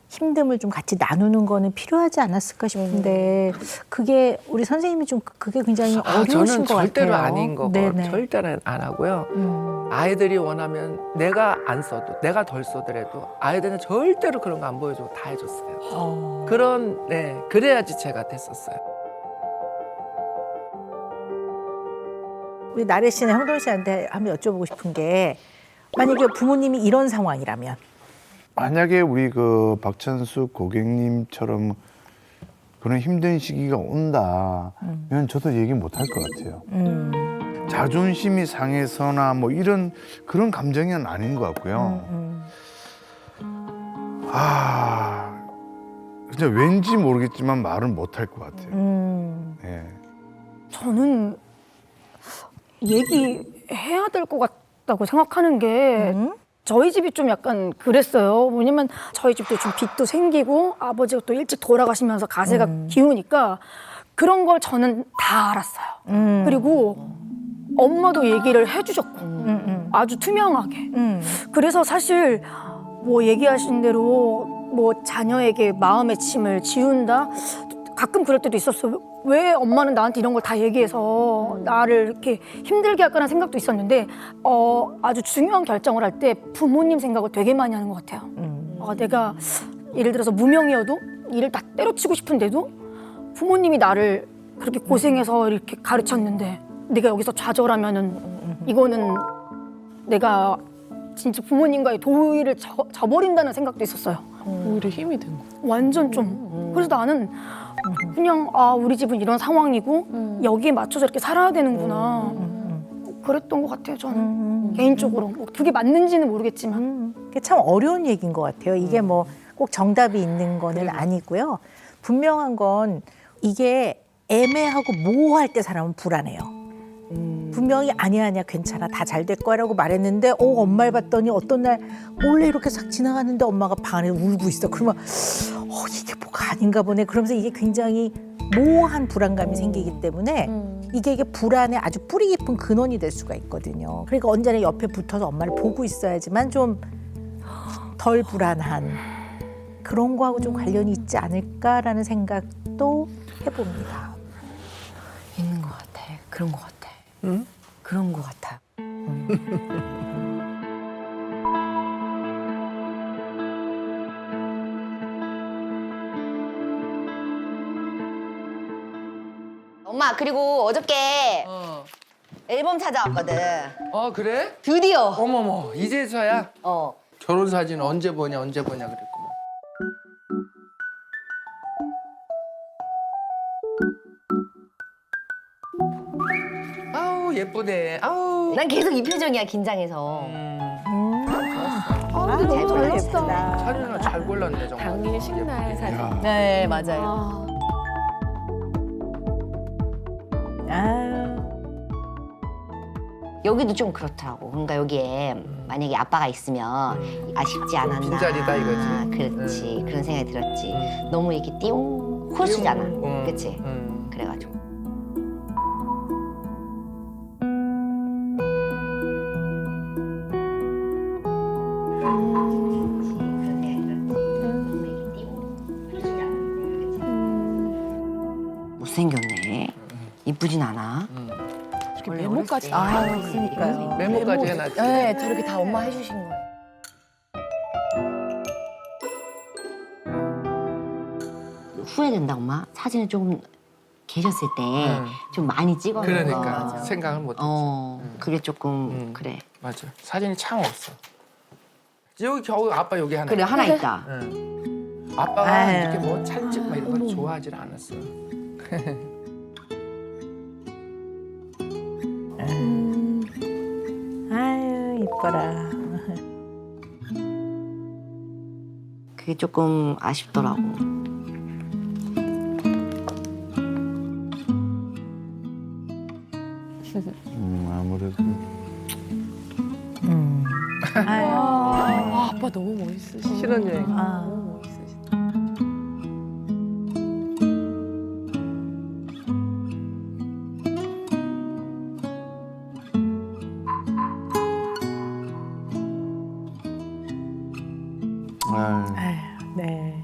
힘듦을 좀 같이 나누는 거는 필요하지 않았을까 싶은데 그게 우리 선생님이 좀 그게 굉장히 어려우신 저는 것 같아요. 절대로 아닌 거고 네네. 절대로 안 하고요. 아이들이 원하면 내가 안 써도 내가 덜 써더라도 아이들은 절대로 그런 거 안 보여주고 다 해줬어요. 그래야지 제가 됐었어요. 우리 나래 씨나 형돈 씨한테 한번 여쭤보고 싶은 게 만약에 부모님이 이런 상황이라면 만약에 우리 그 박찬숙 고객님처럼 그런 힘든 시기가 온다면 저도 얘기 못 할 것 같아요. 자존심이 상해서나 뭐 이런 그런 감정은 아닌 것 같고요. 진짜 왠지 모르겠지만 말은 못 할 것 같아요. 네. 저는 얘기해야 될 것 같다고 생각하는 게 저희 집이 좀 약간 그랬어요. 뭐냐면 저희 집도 좀 빚도 생기고 아버지가 또 일찍 돌아가시면서 가세가 기우니까 그런 걸 저는 다 알았어요. 그리고 엄마도 얘기를 해주셨고 아주 투명하게. 그래서 사실 뭐 얘기하신 대로 뭐 자녀에게 마음의 짐을 지운다? 가끔 그럴 때도 있었어요. 왜 엄마는 나한테 이런 걸 다 얘기해서 나를 이렇게 힘들게 할까라는 생각도 있었는데 아주 중요한 결정을 할 때 부모님 생각을 되게 많이 하는 것 같아요. 내가 예를 들어서 무명이어도 일을 다 때려치고 싶은데도 부모님이 나를 그렇게 고생해서 이렇게 가르쳤는데 내가 여기서 좌절하면은 이거는 내가 진짜 부모님과의 도의를 저버린다는 생각도 있었어요. 오히려 힘이 된 거. 완전 좀. 그래서 나는 그냥 우리 집은 이런 상황이고 여기에 맞춰서 이렇게 살아야 되는구나. 그랬던 것 같아요, 저는. 개인적으로. 뭐 그게 맞는지는 모르겠지만. 그게 참 어려운 얘기인 것 같아요. 이게 뭐 꼭 정답이 있는 거는 아니고요. 분명한 건 이게 애매하고 모호할 때 사람은 불안해요. 분명히 아니야 괜찮아 다 잘 될 거라고 말했는데 엄마를 봤더니 어떤 날 몰래 이렇게 싹 지나가는데 엄마가 방 안에 울고 있어. 그러면 이게 뭐가 아닌가 보네. 그러면서 이게 굉장히 모호한 불안감이 생기기 때문에 이게 불안의 아주 뿌리 깊은 근원이 될 수가 있거든요. 그러니까 언제나 옆에 붙어서 엄마를 보고 있어야지만 좀 덜 불안한 그런 거하고 좀 관련이 있지 않을까라는 생각도 해봅니다. 있는 것 같아. 그런 것 같아. 응? 그런 것 같아. 엄마 그리고 어저께 앨범 찾아왔거든. 그래? 드디어. 어머머 이제서야 어. 결혼 사진 언제 보냐 그랬구만. 아우 예쁘네. 아우. 난 계속 이 표정이야 긴장해서. 근데 너무 잘 났다. 예쁘다. 사진을 잘 골랐네 정말. 당일 식날 사진. 야, 네 맞아요. 여기도 좀 그렇더라고. 그러니까 여기에 만약에 아빠가 있으면 아쉽지 않았나. 빈자리다 이거지. 그렇지. 그런 생각이 들었지. 너무 이렇게 띠용 호수잖아. 띠용. 그치? 그래가지고. 못생겼네. 이쁘진 않아. 이렇게 메모까지. 그러니까요. 메모까지 해놨지. 네, 저렇게 다 엄마 해주신 거예요. 후회된다, 엄마. 사진을 조금 계셨을 때 좀 많이 찍어놓은 그러니까 거. 생각을 못했지. 그게 조금 그래. 맞아. 사진이 참 없어. 여기 겨우 아빠 여기 하나. 그래 하나 있다. 아빠가 아유. 이렇게 뭐 사진 찍고 막 이런 걸 좋아하질 않았어. 아유 이뻐라. 그게 조금 아쉽더라고. 아무래도 아유. 아, 아빠 너무 멋있으시다. 신혼여행. 아. 너무 멋있으시다. 아유, 아유, 네.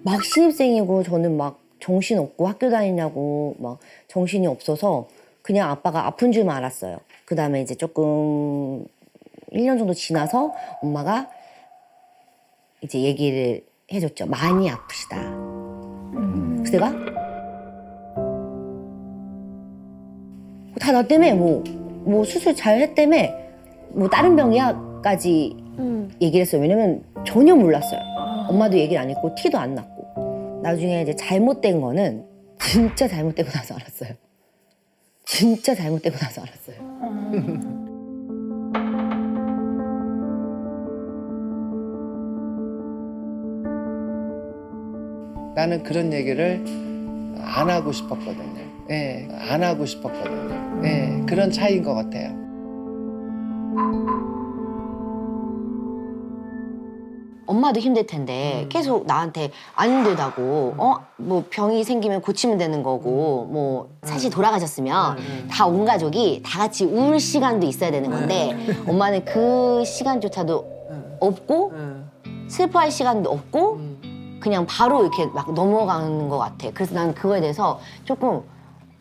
막 신입생이고 저는 막 정신 없고 학교 다니냐고 막 정신이 없어서 그냥 아빠가 아픈 줄만 알았어요. 그 다음에 이제 조금 1년 정도 지나서 엄마가 이제 얘기를 해줬죠. 많이 아프시다. 그래서 내가 다 나 때문에 뭐 수술 잘 했다며 뭐 다른 병이야까지 얘기를 했어요. 왜냐면 전혀 몰랐어요. 엄마도 얘기를 안 했고 티도 안 났고. 나중에 이제 잘못된 거는 진짜 잘못되고 나서 알았어요. 진짜 잘못되고 나서 알았어요. 나는 그런 얘기를 안 하고 싶었거든요. 예, 안 하고 싶었거든요. 예, 그런 차이인 것 같아요. 엄마도 힘들 텐데 계속 나한테 안 힘들다고 뭐 병이 생기면 고치면 되는 거고 뭐 사실 돌아가셨으면 다 온 가족이 다 같이 울 시간도 있어야 되는 건데 엄마는 그 시간조차도 없고 슬퍼할 시간도 없고 그냥 바로 이렇게 막 넘어가는 것 같아. 그래서 난 그거에 대해서 조금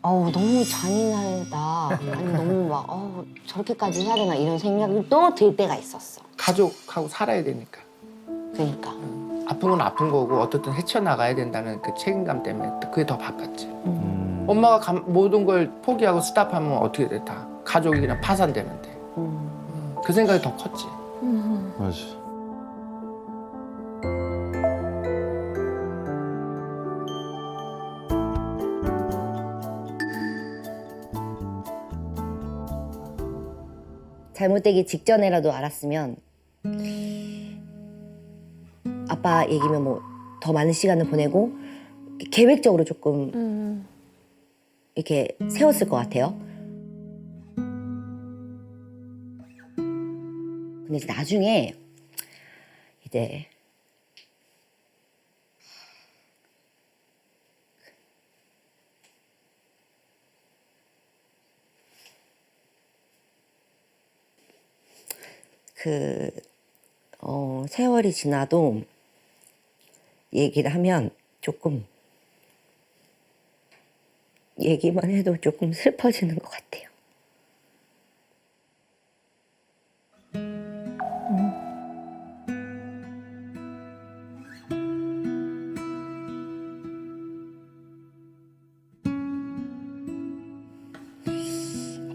너무 잔인하다. 아니 너무 막 저렇게까지 해야 되나 이런 생각이 또 들 때가 있었어. 가족하고 살아야 되니까. 그러니까. 아픈 건 아픈 거고 어떻든 헤쳐나가야 된다는 그 책임감 때문에 그게 더 바빴지. 엄마가 모든 걸 포기하고 스탑하면 어떻게 돼? 다 가족이 그냥 파산되면 돼. 그 생각이 더 컸지. 맞아. 잘못되기 직전에라도 알았으면 아빠 얘기면 뭐 더 많은 시간을 보내고 계획적으로 조금 이렇게 세웠을 것 같아요. 근데 이제 나중에 이제 세월이 지나도 얘기를 하면 조금 얘기만 해도 조금 슬퍼지는 것 같아요.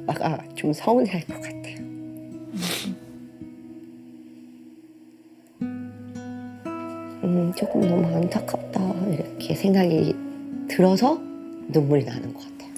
아빠가 좀 서운해할 것 같아요. 조금 너무 안타깝다 이렇게 생각이 들어서 눈물이 나는 것 같아요.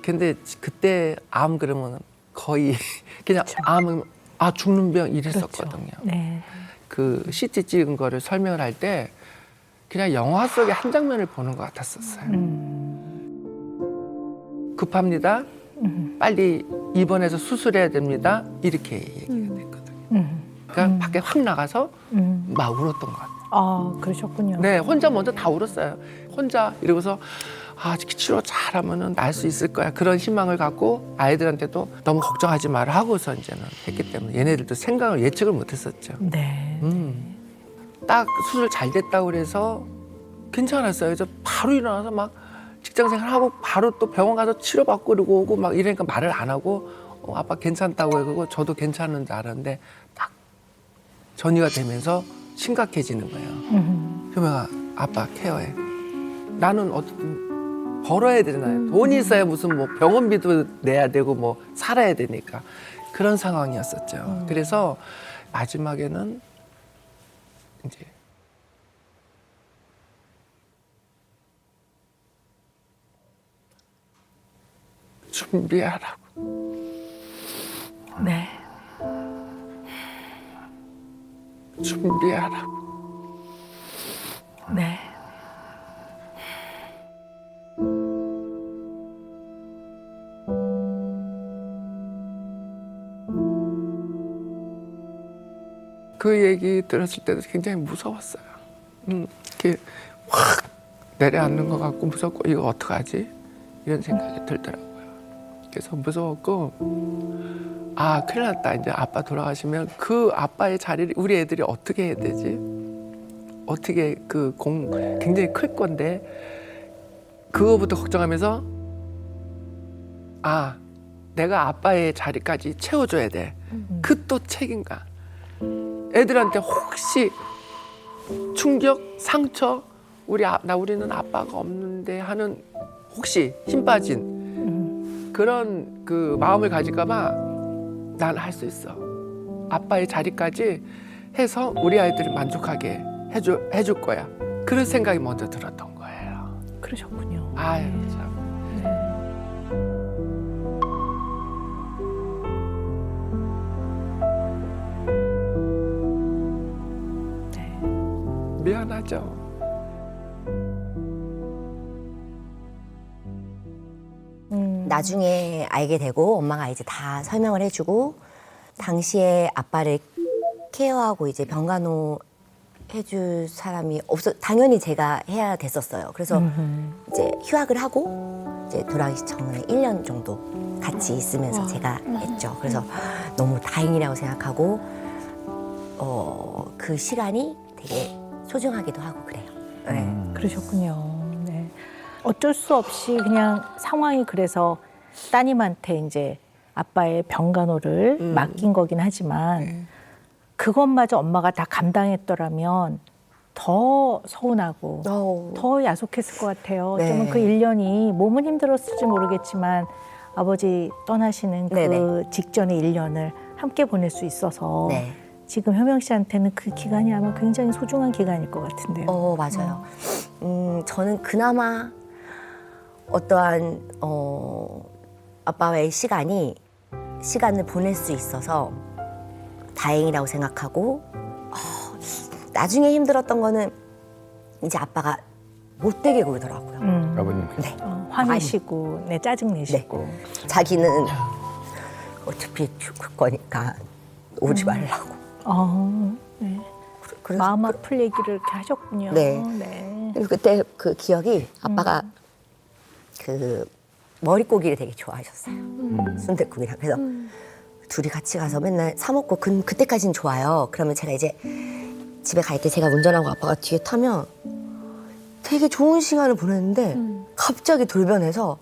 근데 그때 암 그러면 거의 그냥 암은 죽는 병 이랬었거든요. 네. 그 CT 찍은 거를 설명을 할 때 그냥 영화 속의 한 장면을 보는 것 같았었어요. 급합니다. 빨리 입원해서 수술해야 됩니다. 이렇게 얘기가 됐거든요. 그러니까 밖에 확 나가서 막 울었던 것 같아요. 아, 그러셨군요. 네, 혼자 먼저 다 울었어요. 혼자 이러고서 치료 잘하면은 날 수 있을 거야. 그런 희망을 갖고 아이들한테도 너무 걱정하지 마라 하고서 이제는 했기 때문에 얘네들도 생각을 예측을 못했었죠. 네. 딱 수술 잘 됐다고 그래서 괜찮았어요. 그래서 바로 일어나서 막 직장 생활하고 바로 또 병원 가서 치료받고 그러고 오고 막 이러니까 말을 안 하고 아빠 괜찮다고 해고 저도 괜찮은 줄 알았는데 딱 전이가 되면서 심각해지는 거예요. 효명아, 아빠 케어해. 나는 어쨌든 벌어야 되잖아요. 돈이 있어야 무슨 뭐 병원비도 내야 되고 뭐 살아야 되니까 그런 상황이었었죠. 그래서 마지막에는 이제 준비하라고. 네. 준비하라고. 네. 그 얘기 들었을 때도 굉장히 무서웠어요. 이렇게 확 내려앉는 것 같고 무섭고 이거 어떡하지? 이런 생각이 들더라고요. 그래서 무서웠고 아 큰일 났다. 이제 아빠 돌아가시면 그 아빠의 자리를 우리 애들이 어떻게 해야 되지? 어떻게 그 공 굉장히 클 건데 그거부터 걱정하면서 아 내가 아빠의 자리까지 채워줘야 돼. 그 또 책임감. 애들한테 혹시 충격, 상처, 우리는 아빠가 없는데 하는 혹시 힘 빠진 그런 그 마음을 가질까봐 난 할 수 있어. 아빠의 자리까지 해서 우리 아이들을 만족하게 해줄 거야. 그런 생각이 먼저 들었던 거예요. 그러셨군요. 아유 참. 미안하죠. 나중에 알게 되고 엄마가 이제 다 설명을 해주고 당시에 아빠를 케어하고 이제 병간호 해줄 사람이 없어 당연히 제가 해야 됐었어요. 그래서 이제 휴학을 하고 이제 돌아가기 전에 1년 정도 같이 있으면서 제가 했죠. 그래서 너무 다행이라고 생각하고 그 시간이 되게 소중하기도 하고 그래요. 네. 그러셨군요. 네. 어쩔 수 없이 그냥 상황이 그래서 따님한테 이제 아빠의 병간호를 맡긴 거긴 하지만 그것마저 엄마가 다 감당했더라면 더 서운하고 더 야속했을 것 같아요. 네. 어쩌면 그 1년이 몸은 힘들었을지 모르겠지만 아버지 떠나시는 그 네네. 직전의 1년을 함께 보낼 수 있어서 네. 지금 효명 씨한테는 그 기간이 아마 굉장히 소중한 기간일 것 같은데요. 맞아요. 저는 그나마 어떠한 아빠와의 시간을 보낼 수 있어서 다행이라고 생각하고 나중에 힘들었던 거는 이제 아빠가 못되게 굴더라고요. 아버님. 네. 화내시고, 네, 짜증 내시고. 자기는 어차피 죽을 거니까 오지 말라고. 네. 그래서 마음 아플 얘기를 이렇게 하셨군요. 네. 네. 그리고 그때 그 기억이 아빠가 그 머릿고기를 되게 좋아하셨어요. 순댓국이랑. 그래서 둘이 같이 가서 맨날 사 먹고 그때까지는 좋아요. 그러면 제가 이제 집에 갈 때 제가 운전하고 아빠가 뒤에 타면 되게 좋은 시간을 보냈는데 갑자기 돌변해서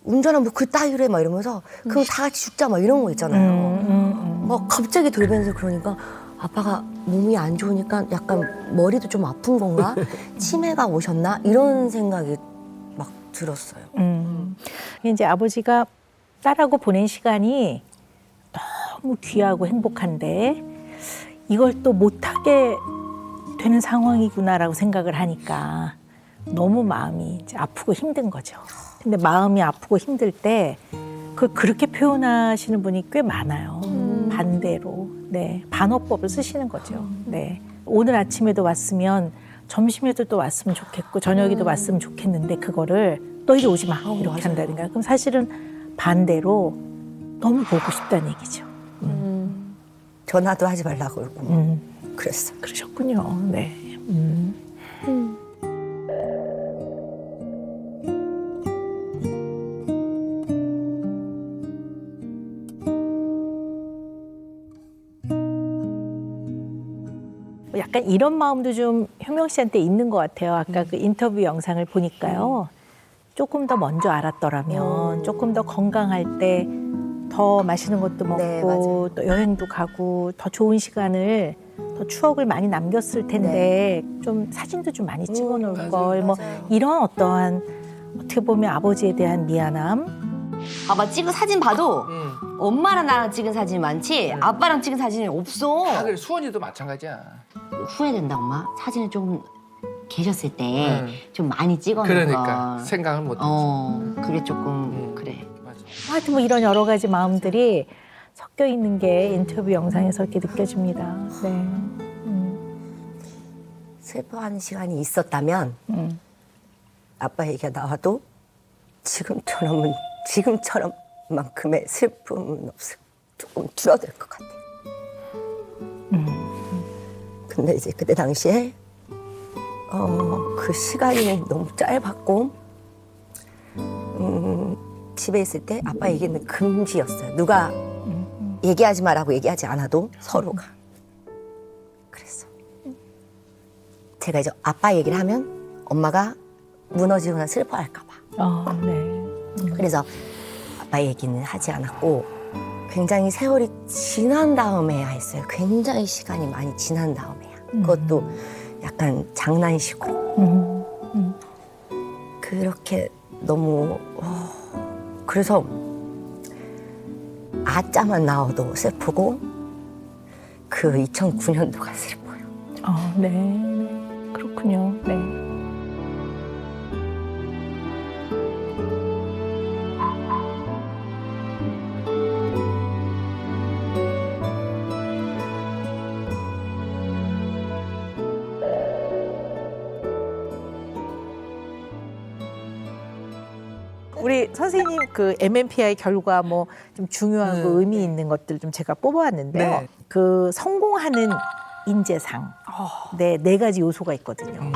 운전하면 뭐 그 따위래 막 이러면서 그럼 다 같이 죽자 막 이런 거 있잖아요. 막 갑자기 돌변해서 그러니까 아빠가 몸이 안 좋으니까 약간 머리도 좀 아픈 건가? 치매가 오셨나? 이런 생각이 막 들었어요. 이제 아버지가 딸하고 보낸 시간이 너무 귀하고 행복한데 이걸 또 못하게 되는 상황이구나라고 생각을 하니까 너무 마음이 이제 아프고 힘든 거죠. 근데 마음이 아프고 힘들 때 그걸 그렇게 표현하시는 분이 꽤 많아요. 반대로. 네. 반어법을 쓰시는 거죠. 네. 오늘 아침에도 왔으면 점심에도 또 왔으면 좋겠고 저녁에도 왔으면 좋겠는데 그거를 너 이리 오지 마 이렇게 한다든가. 그럼 사실은 반대로 너무 보고 싶다는 얘기죠. 전화도 하지 말라고 그러고 그랬어. 그러셨군요. 네. 약간 이런 마음도 좀 효명 씨한테 있는 것 같아요. 아까 그 인터뷰 영상을 보니까요. 조금 더 먼저 알았더라면, 조금 더 건강할 때 더 맛있는 것도 먹고 네, 맞아요. 또 여행도 가고 더 좋은 시간을 더 추억을 많이 남겼을 텐데 좀 사진도 좀 많이 찍어 놓을 맞아요, 걸 뭐 맞아요. 이런 어떠한 어떻게 보면 아버지에 대한 미안함 봐봐 찍은 사진 봐도 응. 엄마랑 나랑 찍은 사진이 많지 아빠랑 찍은 사진이 없어. 아, 그래 수원이도 마찬가지야. 후회된다 엄마. 사진을 조금 계셨을 때 응. 좀 많이 찍어놓은 그러니까 거. 생각을 못했지. 그게 조금 그래. 맞아. 하여튼 뭐 이런 여러 가지 마음들이 섞여 있는 게 인터뷰 영상에서 이렇게 느껴집니다. 네. 슬퍼하는 시간이 있었다면 아빠 얘기가 나와도 지금처럼만큼의 슬픔은 없을 조금 줄어들 것 같아요. 근데 이제 그때 당시에 그 시간이 너무 짧았고 집에 있을 때 아빠 얘기는 금지였어요. 누가 얘기하지 마라고 얘기하지 않아도 서로가 그랬어. 제가 이제 아빠 얘기를 하면 엄마가 무너지거나 슬퍼할까 봐. 네. 그래서 아빠 얘기는 하지 않았고 굉장히 세월이 지난 다음에야 했어요. 굉장히 시간이 많이 지난 다음에야. 그것도 약간 장난식으로. 그렇게 너무 그래서 아자만 나와도 슬프고 그 2009년도가 슬퍼요. 네. 그렇군요. 네. 우리 선생님 그 MMPI 결과 뭐 좀 중요하고 의미 있는 것들 좀 제가 뽑아왔는데요. 네. 그 성공하는 인재상 네 가지 요소가 있거든요.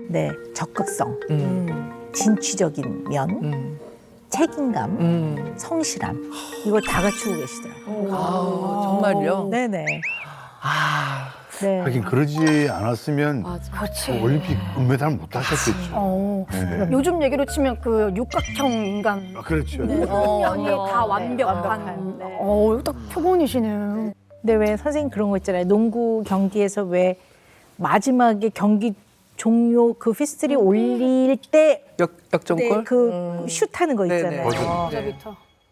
네, 적극성, 진취적인 면, 책임감, 성실함 이걸 다 갖추고 계시더라고요. 아, 정말요? 네네. 아, 네. 하긴 그러지 않았으면 그렇지. 올림픽 은메달 못 하셨겠죠. 네. 요즘 얘기로 치면 그 육각형 인간. 아, 그렇죠. 면이 다 네, 완벽한. 완벽한, 네. 이거 딱 표본이시네요. 근데 왜 선생님 그런 거 있잖아요. 농구 경기에서 왜 마지막에 경기 종료 그 휘슬이 올릴 때 역전골? 그 슛하는 거 네네. 있잖아요. 네.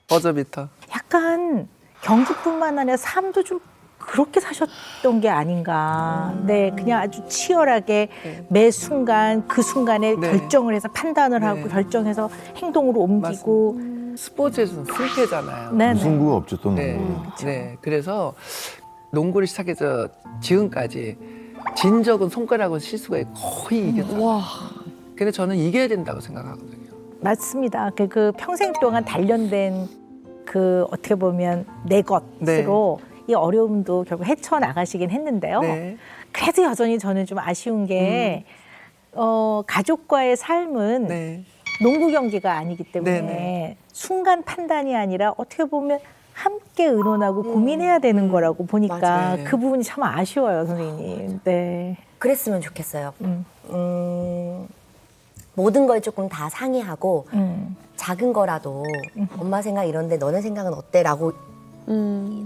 버저비터. 약간 경기뿐만 아니라 삶도 좀 그렇게 사셨던 게 아닌가. 네, 그냥 아주 치열하게 매 순간 그 순간에 네. 결정을 해서 판단을 네. 하고 결정해서 행동으로 옮기고. 스포츠에서는 승패잖아요. 네네. 무승부가 없죠, 또 네. 농구는. 네. 그래서 농구를 시작해서 지금까지 진 적은 손가락으로 실수가 거의 이겼어요. 근데 저는 이겨야 된다고 생각하거든요. 맞습니다. 그 평생 동안 단련된 그 어떻게 보면 내 것으로 이 어려움도 결국 헤쳐나가시긴 했는데요. 네. 그래도 여전히 저는 좀 아쉬운 게 가족과의 삶은 네. 농구 경기가 아니기 때문에 네네. 순간 판단이 아니라 어떻게 보면 함께 의논하고 고민해야 되는 거라고 보니까 맞아요. 그 부분이 참 아쉬워요, 선생님. 네. 그랬으면 좋겠어요. 모든 걸 조금 다 상의하고 작은 거라도 엄마 생각 이런데 너네 생각은 어때?라고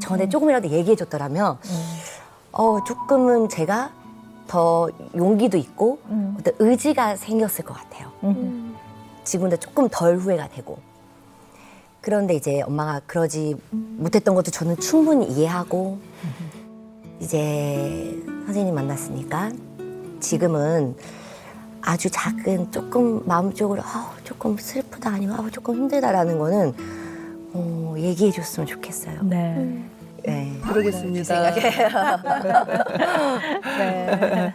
전에 조금이라도 얘기해 줬더라면 조금은 제가 더 용기도 있고 어떤 의지가 생겼을 것 같아요. 지금보다 조금 덜 후회가 되고. 그런데 이제 엄마가 그러지 못했던 것도 저는 충분히 이해하고 이제 선생님 만났으니까 지금은 아주 작은 조금 마음적으로 조금 슬프다 아니면 조금 힘들다라는 거는 얘기해 줬으면 좋겠어요. 네. 네. 그러겠습니다. 네.